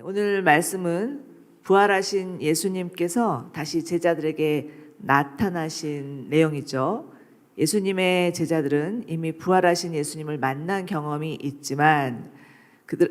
오늘 말씀은 부활하신 예수님께서 다시 제자들에게 나타나신 내용이죠. 예수님의 제자들은 이미 부활하신 예수님을 만난 경험이 있지만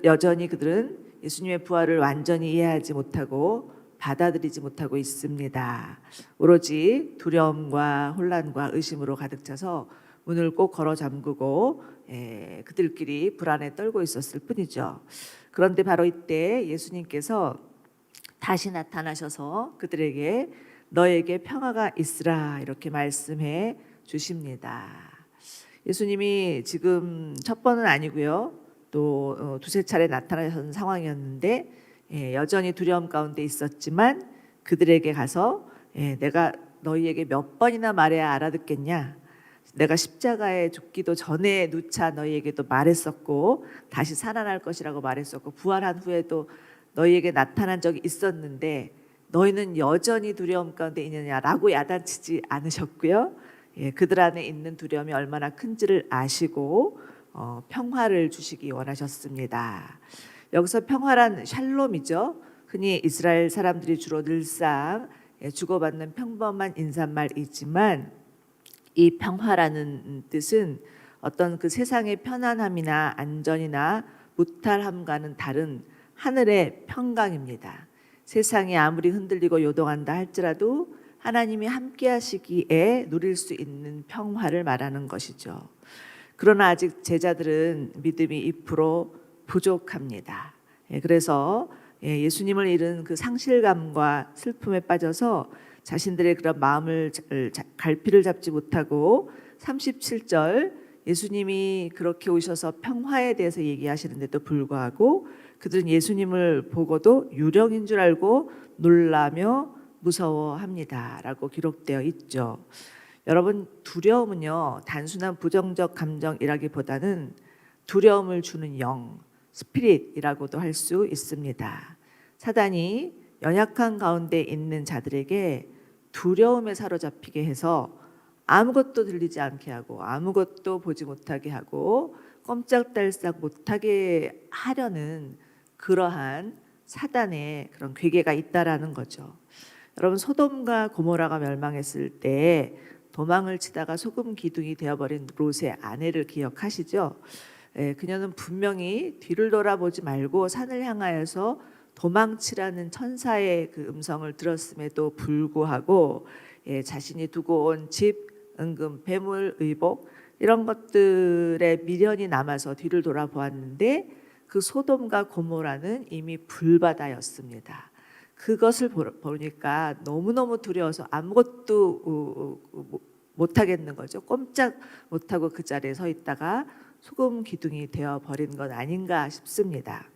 여전히 그들은 예수님의 부활을 완전히 이해하지 못하고 받아들이지 못하고 있습니다. 오로지 두려움과 혼란과 의심으로 가득 차서 문을 꼭 걸어 잠그고 그들끼리 불안에 떨고 있었을 뿐이죠. 그런데 바로 이때 예수님께서 다시 나타나셔서 그들에게 너에게 평화가 있으라 이렇게 말씀해 주십니다. 예수님이 지금 첫 번은 아니고요. 또 두세 차례 나타나신 상황이었는데 여전히 두려움 가운데 있었지만 그들에게 가서 내가 너희에게 몇 번이나 말해야 알아듣겠냐? 내가 십자가에 죽기도 전에 누차 너희에게도 말했었고 다시 살아날 것이라고 말했었고 부활한 후에도 너희에게 나타난 적이 있었는데 너희는 여전히 두려움 가운데 있느냐라고 야단치지 않으셨고요. 그들 안에 있는 두려움이 얼마나 큰지를 아시고 평화를 주시기 원하셨습니다. 여기서 평화란 샬롬이죠. 흔히 이스라엘 사람들이 주로 늘상 주고받는 평범한 인사말이지만 이 평화라는 뜻은 어떤 그 세상의 편안함이나 안전이나 무탈함과는 다른 하늘의 평강입니다. 세상이 아무리 흔들리고 요동한다 할지라도 하나님이 함께 하시기에 누릴 수 있는 평화를 말하는 것이죠. 그러나 아직 제자들은 믿음이 2% 부족합니다. 그래서 예수님을 잃은 그 상실감과 슬픔에 빠져서 자신들의 그런 마음을 갈피를 잡지 못하고 37절 예수님이 그렇게 오셔서 평화에 대해서 얘기하시는데도 불구하고 그들은 예수님을 보고도 유령인 줄 알고 놀라며 무서워합니다 라고 기록되어 있죠. 여러분, 두려움은요 단순한 부정적 감정이라기보다는 두려움을 주는 영, 스피릿이라고도 할 수 있습니다. 사단이 연약한 가운데 있는 자들에게 두려움에 사로잡히게 해서 아무것도 들리지 않게 하고 아무것도 보지 못하게 하고 꼼짝달싹 못하게 하려는 그러한 사단의 그런 괴계가 있다라는 거죠. 여러분, 소돔과 고모라가 멸망했을 때 도망을 치다가 소금 기둥이 되어버린 롯의 아내를 기억하시죠? 그녀는 분명히 뒤를 돌아보지 말고 산을 향하여서 도망치라는 천사의 그 음성을 들었음에도 불구하고 자신이 두고 온 집, 은금, 배물, 의복 이런 것들에 미련이 남아서 뒤를 돌아보았는데 그 소돔과 고모라는 이미 불바다였습니다. 그것을 보니까 너무너무 두려워서 아무것도 못하겠는 거죠. 꼼짝 못하고 그 자리에 서 있다가 소금 기둥이 되어버린 건 아닌가 싶습니다.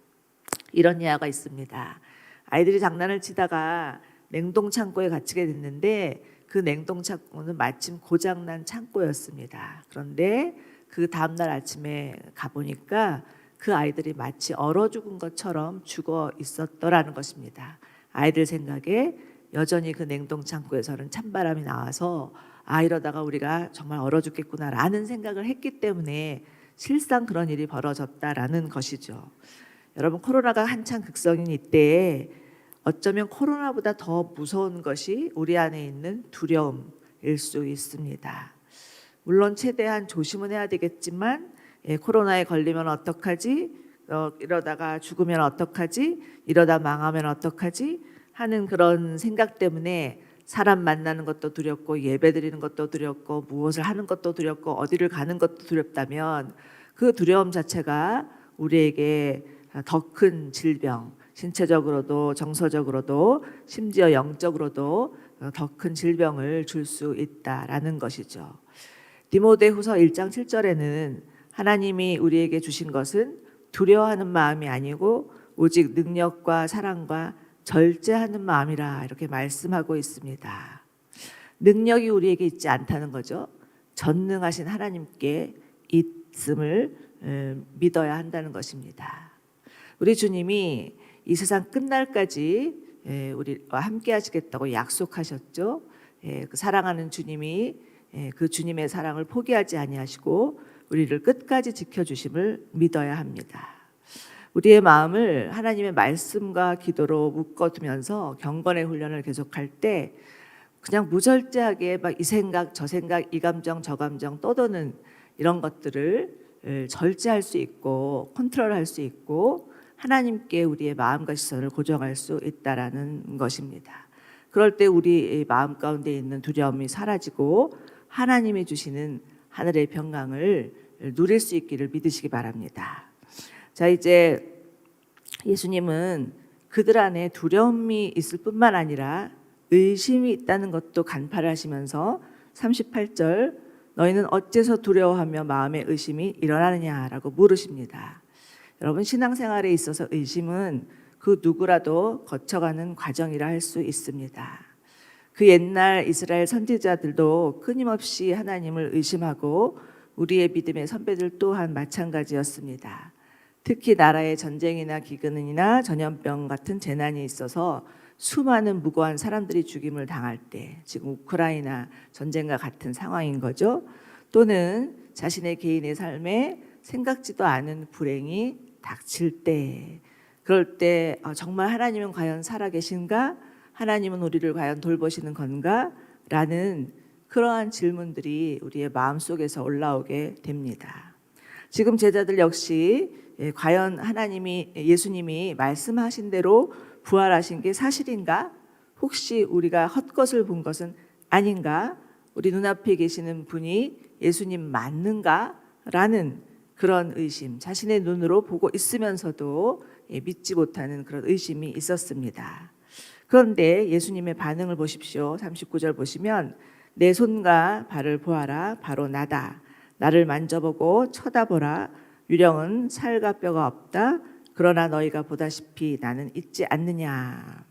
이런 예화가 있습니다. 아이들이 장난을 치다가 냉동 창고에 갇히게 됐는데 그 냉동 창고는 마침 고장난 창고였습니다. 그런데 그 다음날 아침에 가보니까 그 아이들이 마치 얼어 죽은 것처럼 죽어 있었더라는 것입니다. 아이들 생각에 여전히 그 냉동 창고에서는 찬바람이 나와서 이러다가 우리가 정말 얼어 죽겠구나라는 생각을 했기 때문에 실상 그런 일이 벌어졌다라는 것이죠. 여러분, 코로나가 한창 극성인 이때에 어쩌면 코로나보다 더 무서운 것이 우리 안에 있는 두려움일 수 있습니다. 물론 최대한 조심은 해야 되겠지만 코로나에 걸리면 어떡하지? 이러다가 죽으면 어떡하지? 이러다 망하면 어떡하지? 하는 그런 생각 때문에 사람 만나는 것도 두렵고 예배 드리는 것도 두렵고 무엇을 하는 것도 두렵고 어디를 가는 것도 두렵다면 그 두려움 자체가 우리에게 더 큰 질병, 신체적으로도 정서적으로도 심지어 영적으로도 더 큰 질병을 줄 수 있다라는 것이죠. 디모데후서 1장 7절에는 하나님이 우리에게 주신 것은 두려워하는 마음이 아니고 오직 능력과 사랑과 절제하는 마음이라 이렇게 말씀하고 있습니다. 능력이 우리에게 있지 않다는 거죠. 전능하신 하나님께 있음을 믿어야 한다는 것입니다. 우리 주님이 이 세상 끝날까지 우리와 함께 하시겠다고 약속하셨죠. 그 사랑하는 주님이 그 주님의 사랑을 포기하지 아니하시고 우리를 끝까지 지켜주심을 믿어야 합니다. 우리의 마음을 하나님의 말씀과 기도로 묶어두면서 경건의 훈련을 계속할 때 그냥 무절제하게 막 이 생각 저 생각 이 감정 저 감정 떠도는 이런 것들을 절제할 수 있고 컨트롤할 수 있고 하나님께 우리의 마음과 시선을 고정할 수 있다라는 것입니다. 그럴 때 우리 마음 가운데 있는 두려움이 사라지고 하나님이 주시는 하늘의 평강을 누릴 수 있기를 믿으시기 바랍니다. 자, 이제 예수님은 그들 안에 두려움이 있을 뿐만 아니라 의심이 있다는 것도 간파를 하시면서 38절 너희는 어째서 두려워하며 마음에 의심이 일어나느냐라고 물으십니다. 여러분, 신앙생활에 있어서 의심은 그 누구라도 거쳐가는 과정이라 할 수 있습니다. 그 옛날 이스라엘 선지자들도 끊임없이 하나님을 의심하고 우리의 믿음의 선배들 또한 마찬가지였습니다. 특히 나라에 전쟁이나 기근이나 전염병 같은 재난이 있어서 수많은 무고한 사람들이 죽임을 당할 때, 지금 우크라이나 전쟁과 같은 상황인 거죠. 또는 자신의 개인의 삶에 생각지도 않은 불행이 닥칠 때, 그럴 때 정말 하나님은 과연 살아계신가? 하나님은 우리를 과연 돌보시는 건가? 라는 그러한 질문들이 우리의 마음속에서 올라오게 됩니다. 지금 제자들 역시 과연 예수님이 말씀하신 대로 부활하신 게 사실인가? 혹시 우리가 헛것을 본 것은 아닌가? 우리 눈앞에 계시는 분이 예수님 맞는가? 라는 그런 의심, 자신의 눈으로 보고 있으면서도 믿지 못하는 그런 의심이 있었습니다. 그런데 예수님의 반응을 보십시오. 39절 보시면 내 손과 발을 보아라. 바로 나다. 나를 만져보고 쳐다보라. 유령은 살과 뼈가 없다. 그러나 너희가 보다시피 나는 있지 않느냐.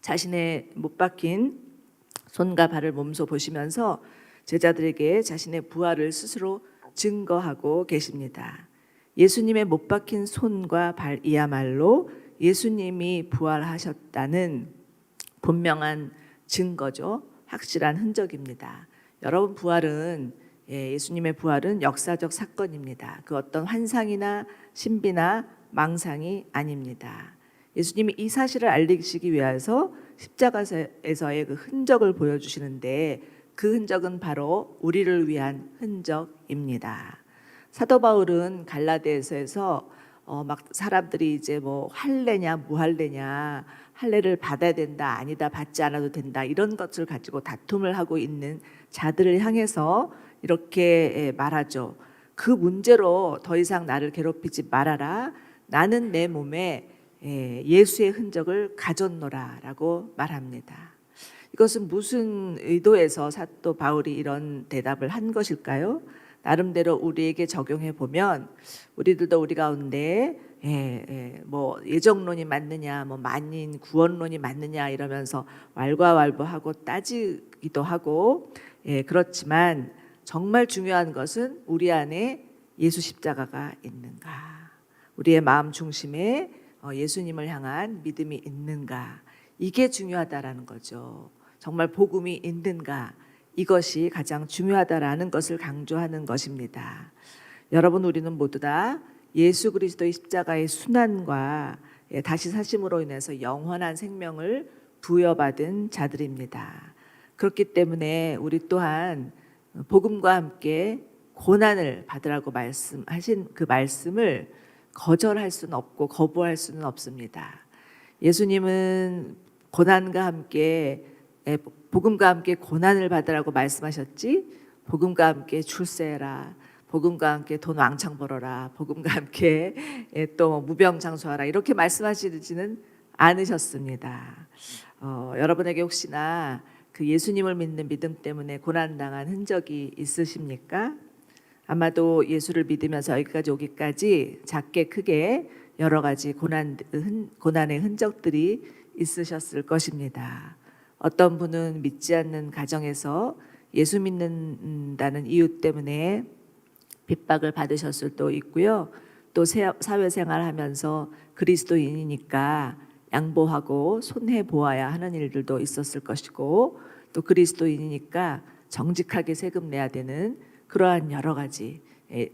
자신의 못 박힌 손과 발을 몸소 보시면서 제자들에게 자신의 부활을 스스로 증거하고 계십니다. 예수님의 못 박힌 손과 발이야말로 예수님이 부활하셨다는 분명한 증거죠. 확실한 흔적입니다. 여러분, 예수님의 부활은 역사적 사건입니다. 그 어떤 환상이나 신비나 망상이 아닙니다. 예수님이 이 사실을 알리시기 위해서 십자가에서의 그 흔적을 보여주시는데 그 흔적은 바로 우리를 위한 흔적입니다. 사도 바울은 갈라디아서에서 막 사람들이 이제 뭐 할례냐 무할례냐, 할례를 받아야 된다 아니다 받지 않아도 된다 이런 것을 가지고 다툼을 하고 있는 자들을 향해서 이렇게 말하죠. 그 문제로 더 이상 나를 괴롭히지 말아라. 나는 내 몸에 예수의 흔적을 가졌노라라고 말합니다. 이것은 무슨 의도에서 사도 바울이 이런 대답을 한 것일까요? 나름대로 우리에게 적용해 보면 우리들도 우리 가운데 뭐 예정론이 맞느냐, 뭐 만인 구원론이 맞느냐 이러면서 왈가왈부하고 따지기도 하고 그렇지만 정말 중요한 것은 우리 안에 예수 십자가가 있는가, 우리의 마음 중심에 예수님을 향한 믿음이 있는가, 이게 중요하다라는 거죠. 정말 복음이 있는가, 이것이 가장 중요하다라는 것을 강조하는 것입니다. 여러분, 우리는 모두 다 예수 그리스도의 십자가의 순환과 다시 사심으로 인해서 영원한 생명을 부여받은 자들입니다. 그렇기 때문에 우리 또한 복음과 함께 고난을 받으라고 말씀하신 그 말씀을 거절할 수는 없고 거부할 수는 없습니다. 예수님은 고난과 함께 복음과 함께 고난을 받으라고 말씀하셨지, 복음과 함께 출세해라, 복음과 함께 돈 왕창 벌어라, 복음과 함께 또 무병장수하라 이렇게 말씀하시지는 않으셨습니다. 여러분에게 혹시나 그 예수님을 믿는 믿음 때문에 고난당한 흔적이 있으십니까? 아마도 예수를 믿으면서 여기까지 오기까지 작게 크게 여러 가지 고난의 흔적들이 있으셨을 것입니다. 어떤 분은 믿지 않는 가정에서 예수 믿는다는 이유 때문에 핍박을 받으셨을 수도 있고요. 또 사회생활 하면서 그리스도인이니까 양보하고 손해 보아야 하는 일들도 있었을 것이고, 또 그리스도인이니까 정직하게 세금 내야 되는 그러한 여러 가지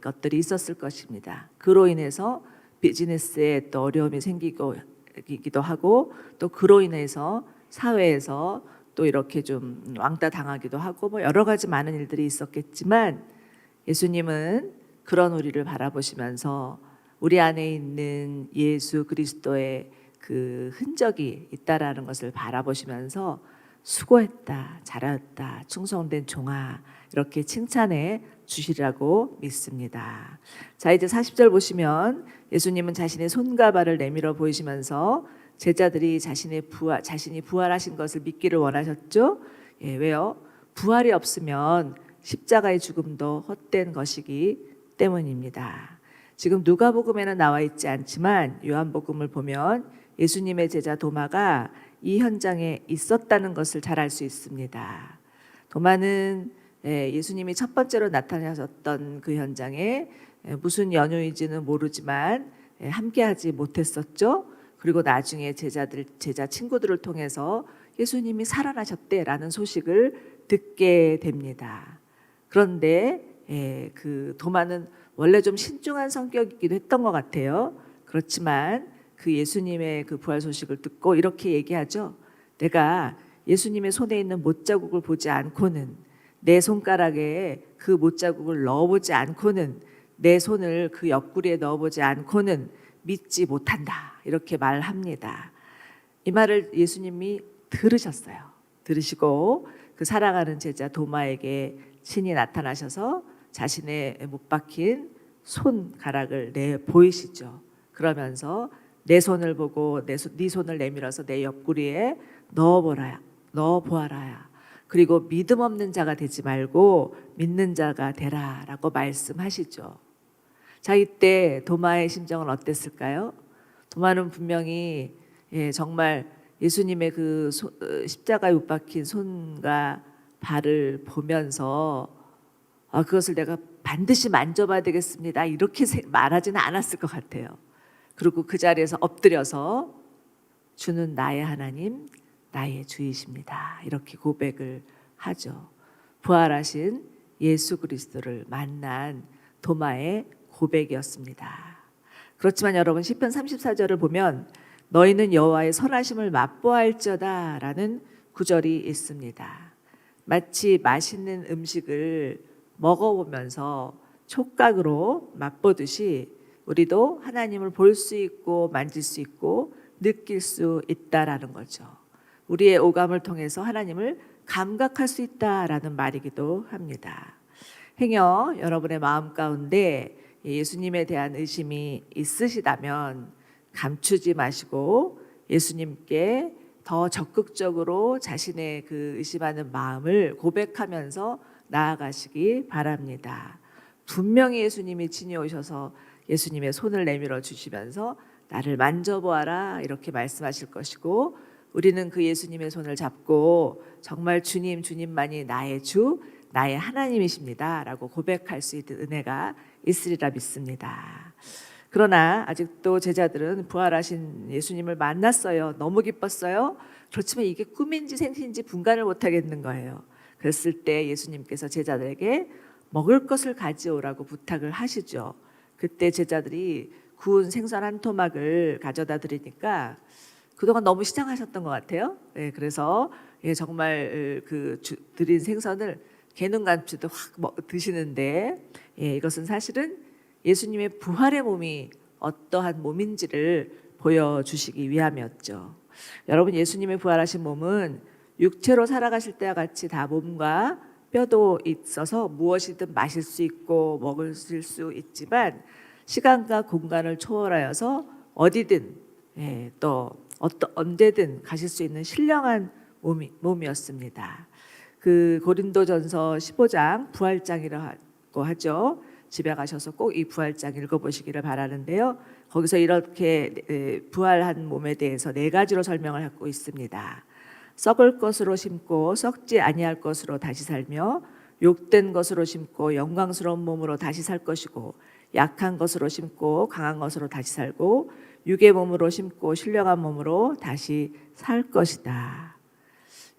것들이 있었을 것입니다. 그로 인해서 비즈니스에 또 어려움이 생기기도 하고 또 그로 인해서 사회에서 또 이렇게 좀 왕따 당하기도 하고 뭐 여러 가지 많은 일들이 있었겠지만 예수님은 그런 우리를 바라보시면서 우리 안에 있는 예수 그리스도의 그 흔적이 있다라는 것을 바라보시면서 수고했다, 잘했다, 충성된 종아 이렇게 칭찬해 주시라고 믿습니다. 자, 이제 40절 보시면 예수님은 자신의 손과 발을 내밀어 보이시면서 제자들이 자신이 부활하신 것을 믿기를 원하셨죠. 예, 왜요? 부활이 없으면 십자가의 죽음도 헛된 것이기 때문입니다. 지금 누가복음에는 나와 있지 않지만 요한복음을 보면 예수님의 제자 도마가 이 현장에 있었다는 것을 잘 알 수 있습니다. 도마는 예수님이 첫 번째로 나타나셨던 그 현장에 무슨 연유인지는 모르지만 함께하지 못했었죠. 그리고 나중에 제자 친구들을 통해서 예수님이 살아나셨대라는 소식을 듣게 됩니다. 그런데 그 도마는 원래 좀 신중한 성격이기도 했던 것 같아요. 그렇지만 그 예수님의 그 부활 소식을 듣고 이렇게 얘기하죠. 내가 예수님의 손에 있는 못자국을 보지 않고는, 내 손가락에 그 못자국을 넣어보지 않고는, 내 손을 그 옆구리에 넣어보지 않고는 믿지 못한다. 이렇게 말합니다. 이 말을 예수님이 들으셨어요. 들으시고 그 사랑하는 제자 도마에게 친히 나타나셔서 자신의 못 박힌 손가락을 내 보이시죠. 그러면서 내 손을 보고 네 손을 내밀어서 내 옆구리에 넣어보아라. 그리고 믿음 없는 자가 되지 말고 믿는 자가 되라라고 말씀하시죠. 자, 이때 도마의 심정은 어땠을까요? 도마는 분명히 정말 예수님의 그 십자가에 못 박힌 손과 발을 보면서 그것을 내가 반드시 만져봐야 되겠습니다. 이렇게 말하지는 않았을 것 같아요. 그리고 그 자리에서 엎드려서 주는 나의 하나님, 나의 주이십니다. 이렇게 고백을 하죠. 부활하신 예수 그리스도를 만난 도마의 고백이었습니다. 그렇지만 여러분 시편 34절을 보면 너희는 여호와의 선하심을 맛보아할지어다 라는 구절이 있습니다. 마치 맛있는 음식을 먹어보면서 촉각으로 맛보듯이 우리도 하나님을 볼 수 있고 만질 수 있고 느낄 수 있다라는 거죠. 우리의 오감을 통해서 하나님을 감각할 수 있다라는 말이기도 합니다. 행여 여러분의 마음 가운데 예수님에 대한 의심이 있으시다면 감추지 마시고 예수님께 더 적극적으로 자신의 그 의심하는 마음을 고백하면서 나아가시기 바랍니다. 분명히 예수님이 친히 오셔서 예수님의 손을 내밀어 주시면서 나를 만져보아라 이렇게 말씀하실 것이고 우리는 그 예수님의 손을 잡고 정말 주님만이 나의 주, 나의 하나님이십니다 라고 고백할 수 있는 은혜가 있으리라 믿습니다. 그러나 아직도 제자들은 부활하신 예수님을 만났어요. 너무 기뻤어요. 그렇지만 이게 꿈인지 생신인지 분간을 못하겠는 거예요. 그랬을 때 예수님께서 제자들에게 먹을 것을 가져오라고 부탁을 하시죠. 그때 제자들이 구운 생선 한 토막을 가져다 드리니까 그동안 너무 시장하셨던 것 같아요. 그래서 정말 그 드린 생선을 개눈감치도 확 드시는데 이것은 사실은 예수님의 부활의 몸이 어떠한 몸인지를 보여주시기 위함이었죠. 여러분 예수님의 부활하신 몸은 육체로 살아가실 때와 같이 다 몸과 뼈도 있어서 무엇이든 마실 수 있고 먹을 수 있지만 시간과 공간을 초월하여서 어디든 또 언제든 가실 수 있는 신령한 몸이었습니다. 그 고린도전서 15장 부활장이라고 하죠. 집에 가셔서 꼭 이 부활장 읽어보시기를 바라는데요. 거기서 이렇게 부활한 몸에 대해서 4가지로 설명을 하고 있습니다. 썩을 것으로 심고 썩지 아니할 것으로 다시 살며 욕된 것으로 심고 영광스러운 몸으로 다시 살 것이고 약한 것으로 심고 강한 것으로 다시 살고 육의 몸으로 심고 신령한 몸으로 다시 살 것이다.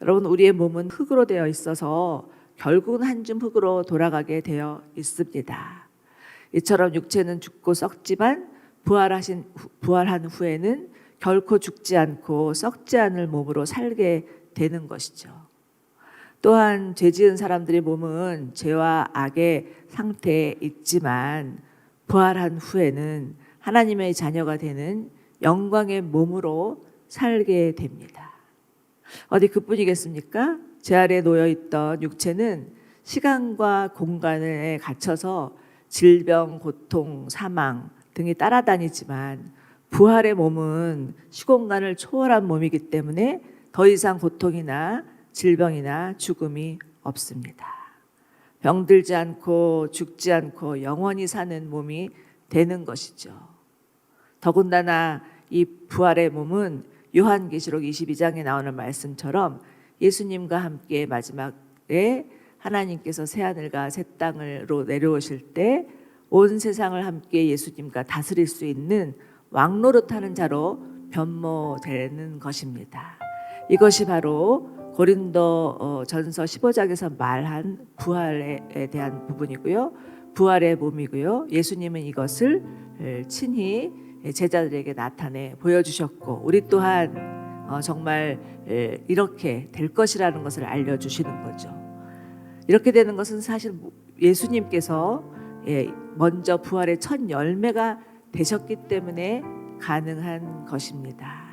여러분 우리의 몸은 흙으로 되어 있어서 결국은 한 줌 흙으로 돌아가게 되어 있습니다. 이처럼 육체는 죽고 썩지만 부활한 후에는 결코 죽지 않고 썩지 않을 몸으로 살게 되는 것이죠. 또한 죄 지은 사람들의 몸은 죄와 악의 상태에 있지만 부활한 후에는 하나님의 자녀가 되는 영광의 몸으로 살게 됩니다. 어디 그뿐이겠습니까? 죄 아래 놓여있던 육체는 시간과 공간에 갇혀서 질병, 고통, 사망 등이 따라다니지만 부활의 몸은 시공간을 초월한 몸이기 때문에 더 이상 고통이나 질병이나 죽음이 없습니다. 병들지 않고 죽지 않고 영원히 사는 몸이 되는 것이죠. 더군다나 이 부활의 몸은 요한계시록 22장에 나오는 말씀처럼 예수님과 함께 마지막에 하나님께서 새하늘과 새 땅으로 내려오실 때 온 세상을 함께 예수님과 다스릴 수 있는 왕노릇하는 자로 변모되는 것입니다. 이것이 바로 고린도 전서 15장에서 말한 부활에 대한 부분이고요. 부활의 몸이고요. 예수님은 이것을 친히 제자들에게 나타내 보여주셨고 우리 또한 정말 이렇게 될 것이라는 것을 알려주시는 거죠. 이렇게 되는 것은 사실 예수님께서 먼저 부활의 첫 열매가 되셨기 때문에 가능한 것입니다.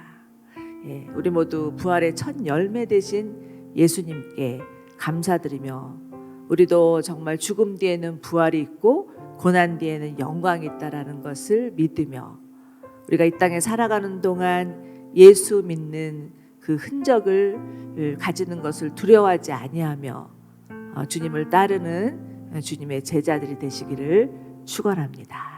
우리 모두 부활의 첫 열매 되신 예수님께 감사드리며 우리도 정말 죽음 뒤에는 부활이 있고 고난 뒤에는 영광이 있다라는 것을 믿으며 우리가 이 땅에 살아가는 동안 예수 믿는 그 흔적을 가지는 것을 두려워하지 아니하며 주님을 따르는 주님의 제자들이 되시기를 축원합니다.